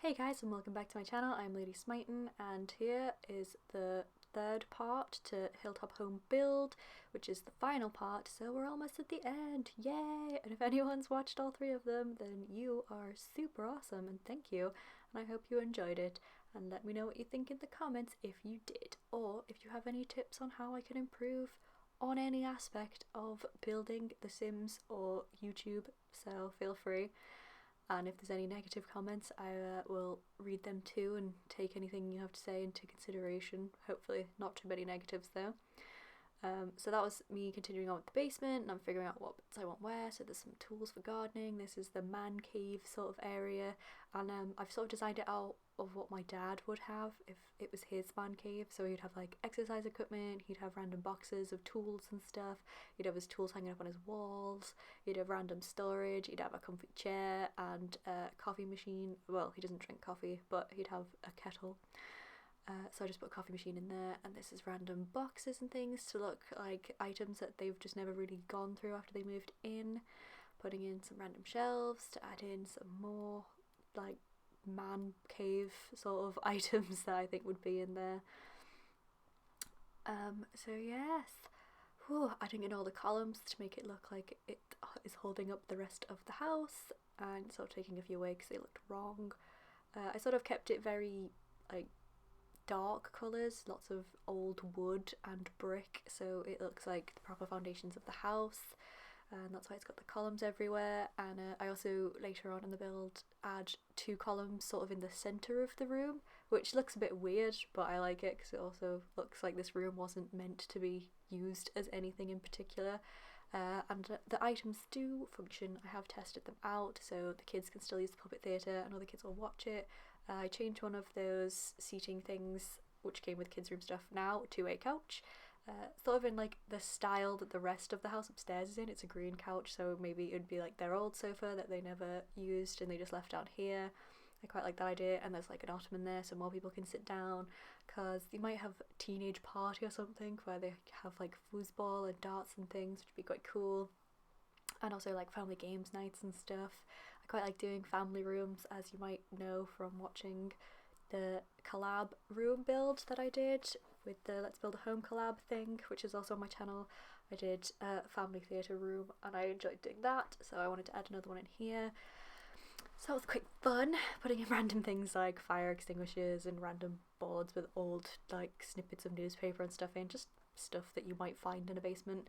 Hey guys, and welcome back to my channel. I'm LadySmitan, and here is the third part to Hilltop Home Build, which is the final part, so we're almost at the end. Yay! And if anyone's watched all three of them, then you are super awesome, and thank you. And I hope you enjoyed it, and let me know what you think in the comments if you did, or if you have any tips on how I can improve on any aspect of building The Sims or YouTube, so feel free. And if there's any negative comments, I will read them too and take anything you have to say into consideration. Hopefully not too many negatives though. So that was me continuing on with the basement, and I'm figuring out what bits I want where. So there's some tools for gardening. This is the man cave sort of area, and I've sort of designed it out of what my dad would have if it was his man cave. So he'd have like exercise equipment, he'd have random boxes of tools and stuff, he'd have his tools hanging up on his walls, he'd have random storage, he'd have a comfy chair and a coffee machine. Well, he doesn't drink coffee, but he'd have a kettle. So I just put a coffee machine in there, and this is random boxes and things to look like items that they've just never really gone through after they moved in. Putting in some random shelves to add in some more like man cave sort of items that I think would be in there. So yes, adding in all the columns to make it look like it is holding up the rest of the house, and sort of taking a few away because they looked wrong. I sort of kept it very like dark colours, lots of old wood and brick, so it looks like the proper foundations of the house, and that's why it's got the columns everywhere. And I also later on in the build add 2 columns sort of in the centre of the room, which looks a bit weird, but I like it because it also looks like this room wasn't meant to be used as anything in particular. And the items do function. I have tested them out, so the kids can still use the puppet theatre and other kids will watch it. I changed one of those seating things which came with kids room stuff now to a couch, sort of in like the style that the rest of the house upstairs is in. It's a green couch, so maybe it'd be like their old sofa that they never used and they just left down here. I quite like that idea, and there's like an ottoman there so more people can sit down, because you might have a teenage party or something where they have like foosball and darts and things, which would be quite cool. And also like family games nights and stuff. I quite like doing family rooms, as you might know from watching the collab room build that I did with the Let's Build a Home collab thing, which is also on my channel. I did a family theatre room and I enjoyed doing that, so I wanted to add another one in here. So that was quite fun, putting in random things like fire extinguishers and random boards with old like snippets of newspaper and stuff in, just stuff that you might find in a basement.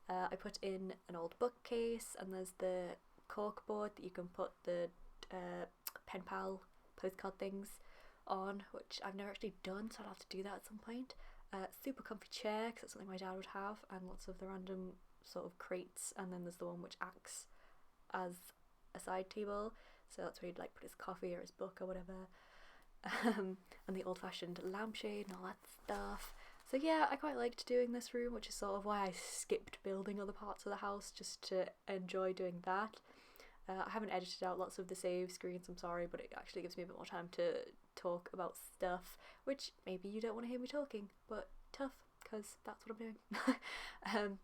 I put in an old bookcase, and there's the cork board that you can put the pen pal postcard things on, which I've never actually done, so I'll have to do that at some point. Super comfy chair, because that's something my dad would have, and lots of the random sort of crates, and then there's the one which acts as a side table, so that's where he'd like put his coffee or his book or whatever. And the old-fashioned lampshade and all that stuff. So yeah, I quite liked doing this room, which is sort of why I skipped building other parts of the house, just to enjoy doing that. I haven't edited out lots of the save screens, I'm sorry, but it actually gives me a bit more time to talk about stuff, which maybe you don't want to hear me talking, but tough, because that's what I'm doing.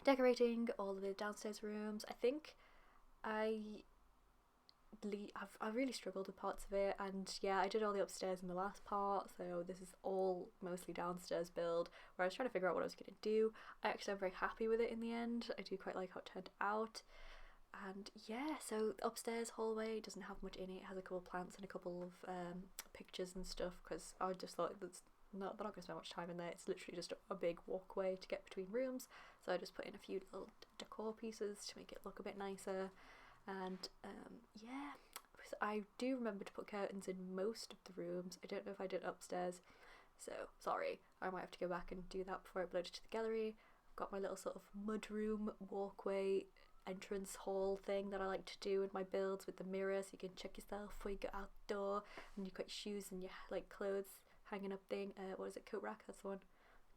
Decorating all of the downstairs rooms. I think I've really struggled with parts of it, and yeah, I did all the upstairs in the last part, so this is all mostly downstairs build, where I was trying to figure out what I was going to do. I actually am very happy with it in the end. I do quite like how it turned out. And yeah, so upstairs hallway doesn't have much in it. It has a couple of plants and a couple of pictures and stuff, because I just thought they're not going to spend much time in there. It's literally just a big walkway to get between rooms, so I just put in a few little decor pieces to make it look a bit nicer. And yeah, I do remember to put curtains in most of the rooms. I don't know if I did upstairs, so sorry, I might have to go back and do that before I upload it to the gallery. I've got my little sort of mudroom walkway entrance hall thing that I like to do in my builds with the mirror, so you can check yourself before you go outdoor, and you've got your shoes and your like clothes hanging up thing. What is it, coat rack? That's the one.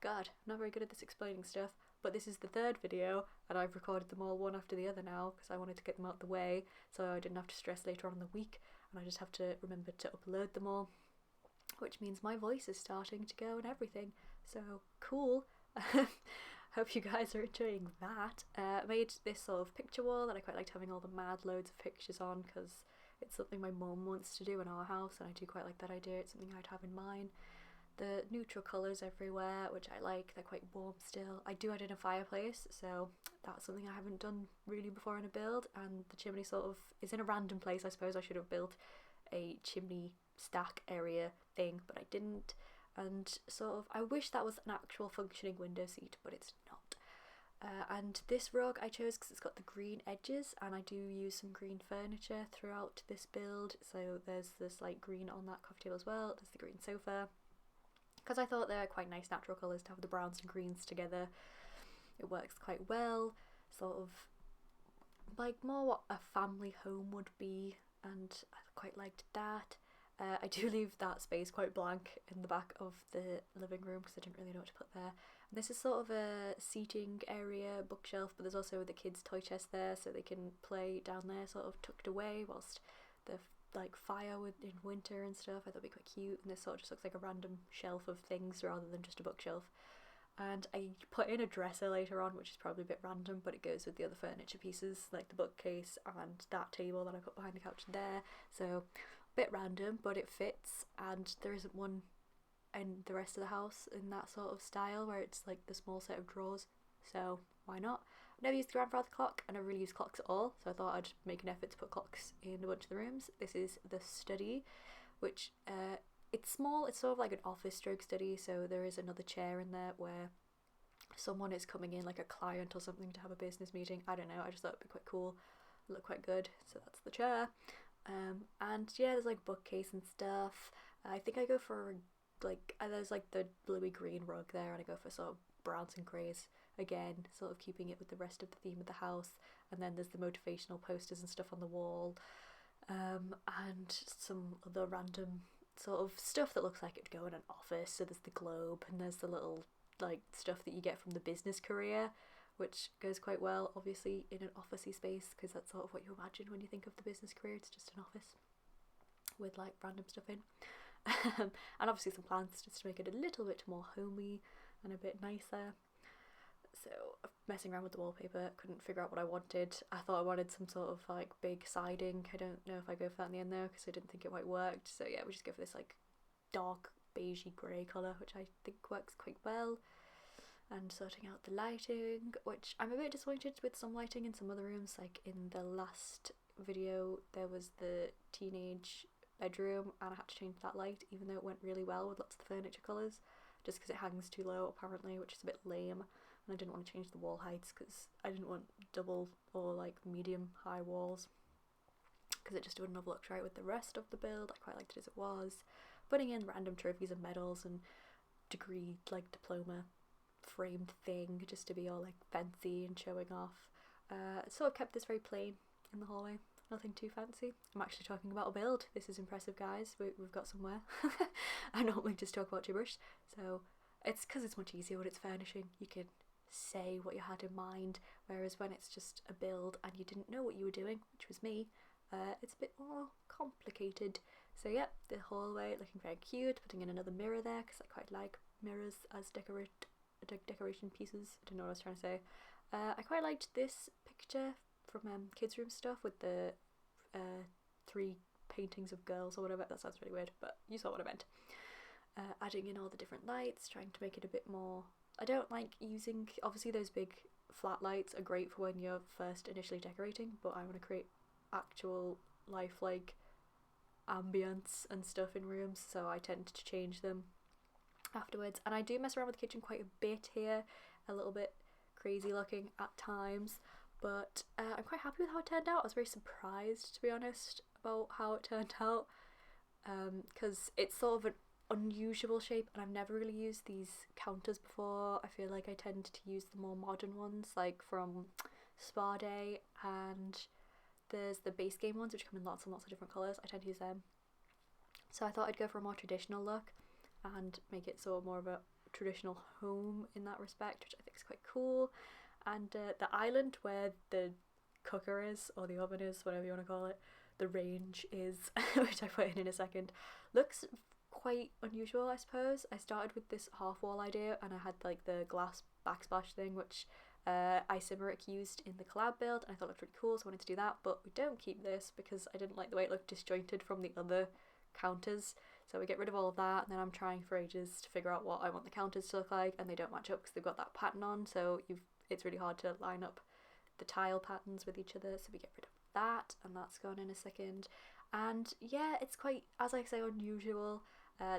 God, I'm not very good at this explaining stuff, but this is the third video and I've recorded them all one after the other now because I wanted to get them out the way so I didn't have to stress later on in the week, and I just have to remember to upload them all, which means my voice is starting to go and everything, so cool. Hope you guys are enjoying that. I made this sort of picture wall that I quite liked having all the mad loads of pictures on, because It's something my mum wants to do in our house, and I do quite like that idea. It's something I'd have in mine. The neutral colours everywhere, which I like, they're quite warm still. I do add in a fireplace, so that's something I haven't done really before in a build, and the chimney sort of is in a random place. I suppose I should have built a chimney stack area thing, but I didn't, and sort of I wish that was an actual functioning window seat, but it's not. And this rug I chose because it's got the green edges, and I do use some green furniture throughout this build, so there's this like green on that coffee table as well. There's the green sofa, because I thought they're quite nice natural colours to have the browns and greens together. It works quite well, sort of like more what a family home would be, and I quite liked that. I do leave that space quite blank in the back of the living room because I didn't really know what to put there. And this is sort of a seating area, bookshelf, but there's also the kids' toy chest there, so they can play down there, sort of tucked away, whilst the like fire in winter and stuff. I thought it'd be quite cute, and this sort of just looks like a random shelf of things rather than just a bookshelf. And I put in a dresser later on, which is probably a bit random, but it goes with the other furniture pieces, like the bookcase and that table that I put behind the couch there. So a bit random, but it fits, and there isn't one in the rest of the house in that sort of style where it's like the small set of drawers, so why not? I've never used the grandfather clock. I never really used clocks at all, so I thought I'd make an effort to put clocks in a bunch of the rooms. This is the study, which it's small. It's sort of like an office stroke study, so there is another chair in there where someone is coming in, like a client or something, to have a business meeting. I don't know, I just thought it'd be quite cool, look quite good, so that's the chair. And yeah, there's like bookcase and stuff. I think I go for like there's like the bluey green rug there, and I go for sort of browns and greys again, sort of keeping it with the rest of the theme of the house. And then there's the motivational posters and stuff on the wall, and some other random sort of stuff that looks like it'd go in an office. So there's the globe, and there's the little like stuff that you get from the business career, which goes quite well obviously in an officey space, because that's sort of what you imagine when you think of the business career. It's just an office with like random stuff in. And obviously some plants just to make it a little bit more homey and a bit nicer. So messing around with the wallpaper, couldn't figure out what I wanted. I thought I wanted some sort of like big siding. I don't know if I go for that in the end though, because I didn't think it quite worked. So yeah, we just go for this like dark beigey grey colour, which I think works quite well. And sorting out the lighting, which I'm a bit disappointed with some lighting in some other rooms. Like in the last video there was the teenage bedroom, and I had to change that light even though it went really well with lots of the furniture colours, just because it hangs too low apparently, which is a bit lame. And I didn't want to change the wall heights because I didn't want double or like medium high walls, because it just wouldn't have looked right with the rest of the build. I quite liked it as it was. Putting in random trophies and medals and degree like diploma framed thing just to be all like fancy and showing off. So I've kept this very plain in the hallway, nothing too fancy. I'm actually talking about a build. This is impressive, guys. We've got somewhere. I normally just talk about gibberish, so it's because it's much easier when it's furnishing. You can say what you had in mind, whereas when it's just a build and you didn't know what you were doing, which was me, it's a bit more complicated. So yeah, the hallway looking very cute. Putting in another mirror there because I quite like mirrors as decoration pieces. I don't know what I was trying to say. I quite liked this picture from kids room stuff with the 3 paintings of girls or whatever. That sounds really weird, but you saw what I meant. Adding in all the different lights, trying to make it a bit more. I don't like using, obviously those big flat lights are great for when you're first initially decorating, but I want to create actual lifelike ambience and stuff in rooms, so I tend to change them afterwards. And I do mess around with the kitchen quite a bit here, a little bit crazy looking at times, but I'm quite happy with how it turned out. I was very surprised, to be honest, about how it turned out, because it's sort of an unusual shape, and I've never really used these counters before. I feel like I tend to use the more modern ones, like from Spa Day, and there's the base game ones which come in lots and lots of different colours. I tend to use them. So I thought I'd go for a more traditional look and make it sort of more of a traditional home in that respect, which I think is quite cool. And the island where the cooker is, or the oven is, whatever you want to call it, the range is, which I put in a second, looks quite unusual, I suppose. I started with this half wall idea, and I had like the glass backsplash thing, which isometric used in the collab build, and I thought it looked really cool, so I wanted to do that. But we don't keep this because I didn't like the way it looked disjointed from the other counters, so we get rid of all of that. And then I'm trying for ages to figure out what I want the counters to look like, and they don't match up because they've got that pattern on, so it's really hard to line up the tile patterns with each other, so we get rid of that, and that's gone in a second. And yeah, it's quite, as I say, unusual.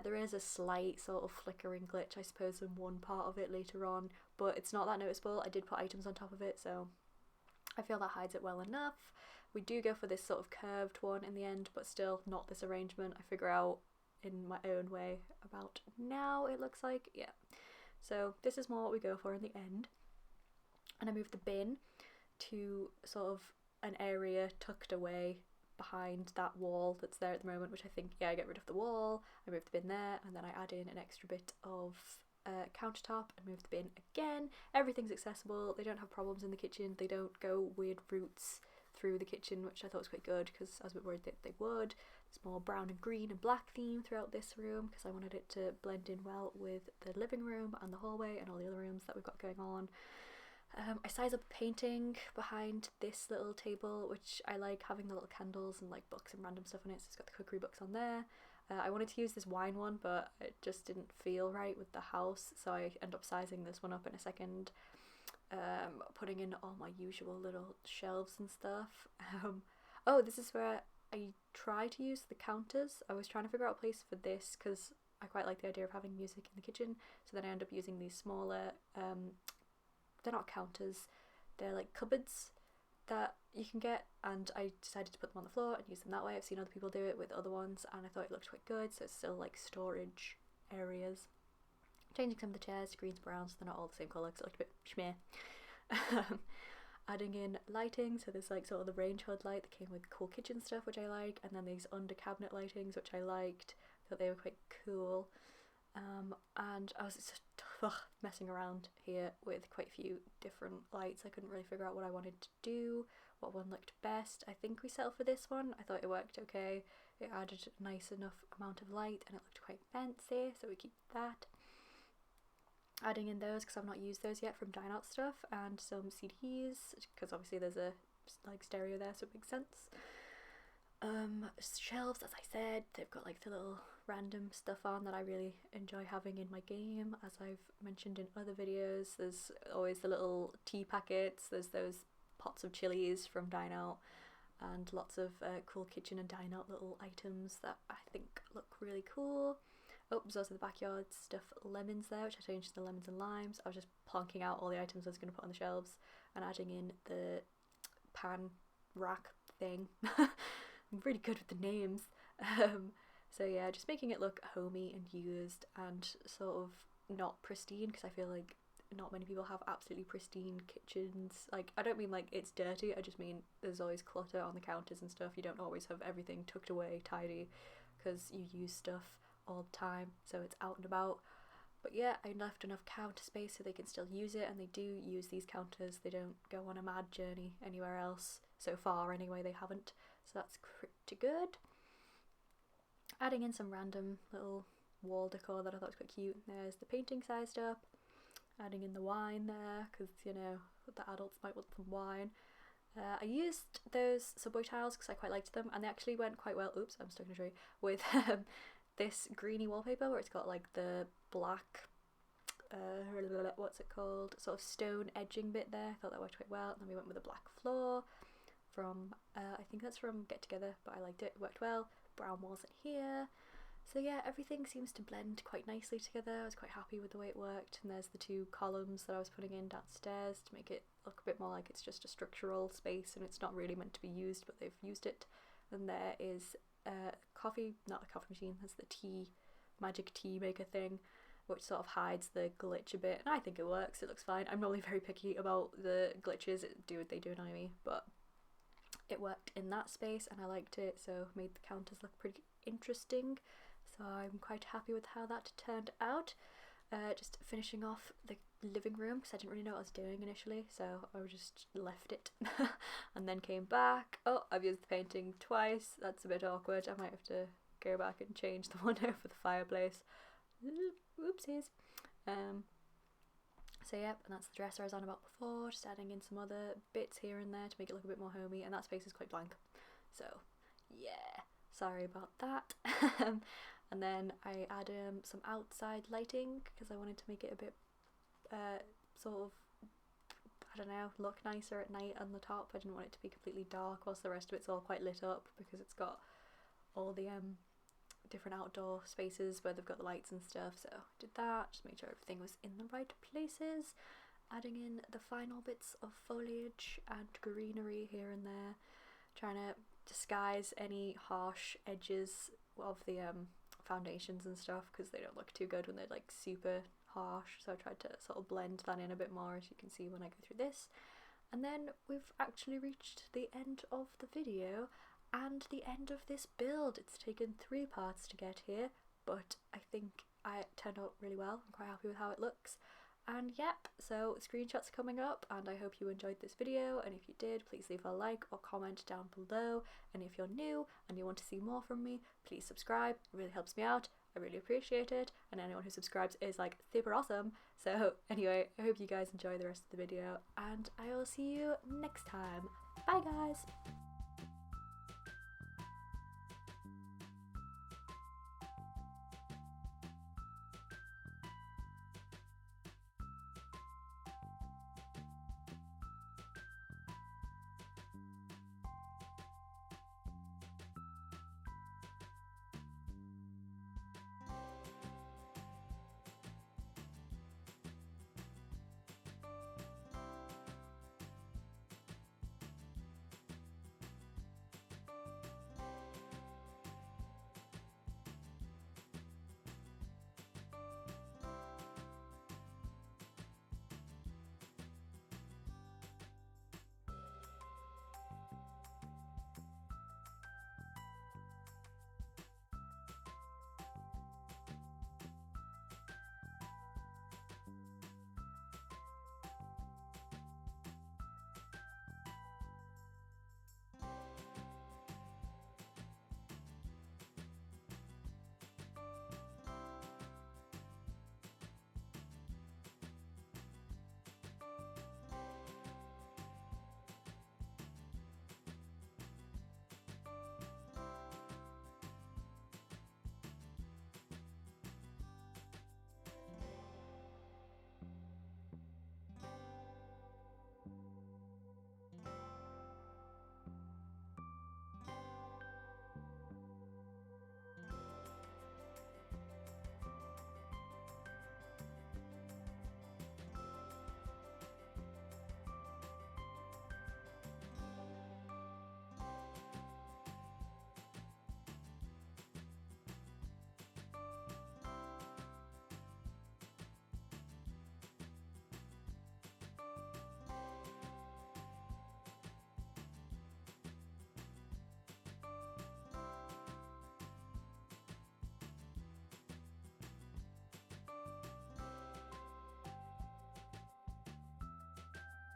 There is a slight sort of flickering glitch, I suppose, in one part of it later on, but it's not that noticeable. I did put items on top of it, so I feel that hides it well enough. We do go for this sort of curved one in the end, but still not this arrangement. I figure out in my own way about now, it looks like. Yeah, so this is more what we go for in the end. And I moved the bin to sort of an area tucked away behind that wall that's there at the moment, which I think, yeah, I get rid of the wall, I move the bin there, and then I add in an extra bit of countertop and move the bin again. Everything's accessible, they don't have problems in the kitchen, they don't go weird routes through the kitchen, which I thought was quite good because I was a bit worried that they would. There's more brown and green and black theme throughout this room because I wanted it to blend in well with the living room and the hallway and all the other rooms that we've got going on. I size up a painting behind this little table, which I like having the little candles and like books and random stuff on it, so it's got the cookery books on there. I wanted to use this wine one, but it just didn't feel right with the house, so I end up sizing this one up in a second, putting in all my usual little shelves and stuff. Oh, this is where I try to use the counters. I was trying to figure out a place for this because I quite like the idea of having music in the kitchen, so then I end up using these smaller they're not counters, they're like cupboards that you can get, and I decided to put them on the floor and use them that way. I've seen other people do it with other ones and I thought it looked quite good, so it's still like storage areas. Changing some of the chairs to greens, browns, they're not all the same colour because it looked a bit schmeh. Adding in lighting, so there's like sort of the range hood light that came with cool kitchen stuff, which I like, and then these under cabinet lightings, which I liked, thought they were quite cool. And I was just messing around here with quite a few different lights. I couldn't really figure out what I wanted to do, what one looked best. I think we settled for this one. I thought it worked okay. It added a nice enough amount of light and it looked quite fancy, so we keep that. Adding in those because I've not used those yet from Dine Out stuff, and some CDs because obviously there's a like stereo there, so it makes sense. Shelves, as I said, they've got like the little random stuff on that I really enjoy having in my game, as I've mentioned in other videos. There's always the little tea packets, there's those pots of chilies from Dine Out, and lots of cool kitchen and Dine Out little items that I think look really cool. Oh, there's also the backyard stuff, lemons there, which I changed to the lemons and limes. I was just plonking out all the items I was going to put on the shelves and adding in the pan rack thing. I'm really good with the names. So yeah, just making it look homey and used and sort of not pristine, because I feel like not many people have absolutely pristine kitchens. Like, I don't mean like it's dirty, I just mean there's always clutter on the counters and stuff. You don't always have everything tucked away tidy because you use stuff all the time, so it's out and about. But yeah, I left enough counter space so they can still use it, and they do use these counters. They don't go on a mad journey anywhere else. So far anyway, they haven't. So that's pretty good. Adding in some random little wall decor that I thought was quite cute. There's the painting sized up. Adding in the wine there, because, you know, the adults might want some wine. I used those subway tiles because I quite liked them, and they actually went quite well. Oops, I'm stuck in a tree. With this greeny wallpaper where it's got like the black, what's it called? Sort of stone edging bit there. I thought that worked quite well. And then we went with a black floor from, I think that's from Get Together, but I liked it. It worked well. Brown walls in here. So yeah, everything seems to blend quite nicely together. I was quite happy with the way it worked. And there's the two columns that I was putting in downstairs to make it look a bit more like it's just a structural space and it's not really meant to be used, but they've used it. And there is coffee, not a coffee machine, that's the tea, magic tea maker thing, which sort of hides the glitch a bit. And I think it works, it looks fine. I'm normally very picky about the glitches, they do annoy me, but it worked in that space and I liked it, so made the counters look pretty interesting. So I'm quite happy with how that turned out. Just finishing off the living room because I didn't really know what I was doing initially, so I just left it and then came back. Oh, I've used the painting twice, that's a bit awkward. I might have to go back and change the one over the fireplace. Oopsies. So yep, and that's the dresser I was on about before, just adding in some other bits here and there to make it look a bit more homey, and that space is quite blank. So yeah, sorry about that. And then I add some outside lighting because I wanted to make it a bit sort of, I don't know, look nicer at night on the top. I didn't want it to be completely dark whilst the rest of it's all quite lit up, because it's got all the different outdoor spaces where they've got the lights and stuff. So I did that, just made sure everything was in the right places, adding in the final bits of foliage and greenery here and there, trying to disguise any harsh edges of the foundations and stuff, because they don't look too good when they're like super harsh. So I tried to sort of blend that in a bit more, as you can see when I go through this. And then we've actually reached the end of the video and the end of this build. It's taken 3 parts to get here, but I think it turned out really well. I'm quite happy with how it looks. And yep, so screenshots coming up, and I hope you enjoyed this video, and if you did, please leave a like or comment down below. And if you're new and you want to see more from me, please subscribe. It really helps me out. I really appreciate it, and anyone who subscribes is like super awesome. So anyway, I hope you guys enjoy the rest of the video, and I will see you next time. Bye guys!